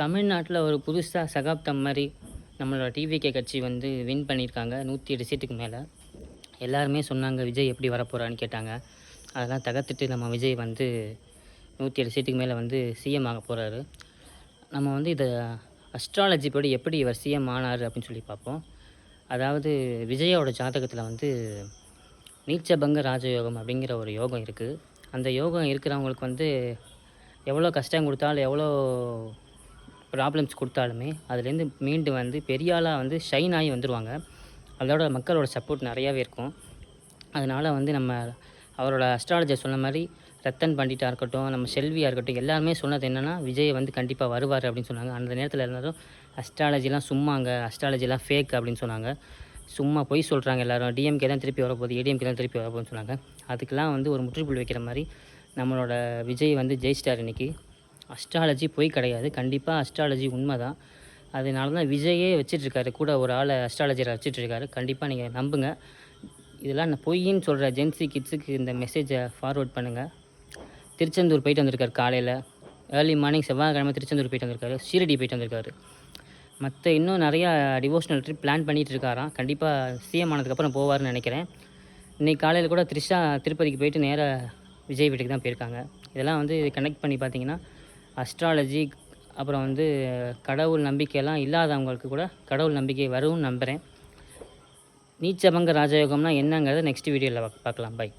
தமிழ்நாட்டில ஒரு புதுசா சகாப்தம் மாரி நம்மளோட டிவிகே கட்சி வந்து வின் பண்ணியிருக்காங்க. 108 சீட்டுக்கு மேல. எல்லாருமே சொன்னாங்க, "விஜய் எப்படி வரப்போறார்ன்னு?" கேட்டாங்க. அதெல்லாம் தகர்த்துட்டு நம்ம விஜய் வந்து 107 சீட்டுக்கு மேல வந்து சிஎம் ஆகப் போறாரு. நம்ம வந்து இத அஸ்ட்ராலஜி படி எப்படி இவர் சிஎம் ஆனாரு அப்படின்னு சொல்லி பார்ப்போம். அதாவது விஜயோட ஜாதகத்தில வந்து நீச்சபங்க ராஜயோகம் அப்படிங்கிற ஒரு யோகம் இருக்கு. அந்த யோகம் இருக்கிறவங்களுக்கு வந்து எவ்வளோ கஷ்டம் குடுத்தாலும், எவ்வளோ ப்ராப்ளம்ஸ் குடுத்தாலுமே, அதுலேருந்து மீண்டு வந்து பெரிய ஆளா வந்து ஷைன் ஆகி வந்துருவாங்க. அதோட மக்களோட சப்போர்ட் நெறையாவே இருக்கும். அதனால வந்து நம்ம அவரோட அஸ்ட்ராலஜர் சொன்ன மாரி ரத்தன் பண்டிட்டா இருக்கட்டும், நம்ம செல்வியா இருக்கட்டும், எல்லாருமே சொன்னது என்னன்னா, விஜய் வந்து கண்டிப்பா வருவாரு அப்படின்னு சொன்னாங்க. அந்த நேரத்தில எல்லாரும் அஸ்ட்ராலஜிலாம் சும்மாங்க, அஸ்ட்ராலஜிலாம் ஃபேக் அப்படின்னு சொன்னாங்க. சும்மா பொய் சொல்றாங்க எல்லாரும். டிஎம்கே தான் திருப்பி வரப்போகுது, ஏடிஎம்கே தான் திருப்பி வரப்போகுதுன்னு சொன்னாங்க. அதுக்கெல்லாம் வந்து ஒரு முற்றுப்புள்ளி வைக்கிற மாரி, நம்மளோட விஜய் வந்து ஜெயிச்சிட்டாரு இன்னைக்கு. அஸ்ட்ராலஜி பொய் கிடையாது. கண்டிப்பா அஸ்ட்ராலஜி உண்ம தான். அதனால தான் விஜயே வச்சுட்ருக்காரு. கூட ஒரு ஆள அஸ்ட்ராலஜர வச்சுட்ருக்காரு. கண்டிப்பா நீங்க நம்புங்க. இதெல்லாம் நான் பொய்யின்னு சொல்ற ஜென்ஸி கிட்ஸுக்கு இந்த மெசேஜ ஃபார்வர்ட் பண்ணுங்க. திருச்செந்தூர் போயிட்டு வந்திருக்காரு காலையில. ஏர்லி மார்னிங் செவ்வாய்க்கிழமை திருச்செந்தூர் போயிட்டு வந்திருக்காரு. ஷீரடி போயிட்டு வந்திருக்காரு. மத்த இன்னும் நெறையா டிவோஷனல் ட்ரிப் பிளான் பண்ணிட்டு இருக்காராம். கண்டிப்பா சிஎம் ஆனதுக்கப்புறம் போவாருன்னு நெனைக்கிறேன். இன்னைக்கு காலையில கூட த்ரிஷா திருப்பதிக்கு போயிட்டு நேரா விஜய் வீட்டுக்கு தான் போயிருக்காங்க. இதெல்லாம் வந்து கனெக்ட் பண்ணி பார்த்தீங்கன்னா, அஸ்ட்ராலஜி அப்புறம் வந்து கடவுள் நம்பிக்கைலாம் இல்லாதவங்களுக்கு கூட கடவுள் நம்பிக்கை வரும்னு நம்புறேன். நீச்சபங்க ராஜயோகம்னா என்னங்கிறத நெக்ஸ்ட் வீடியோல பார்க்கலாம். பை.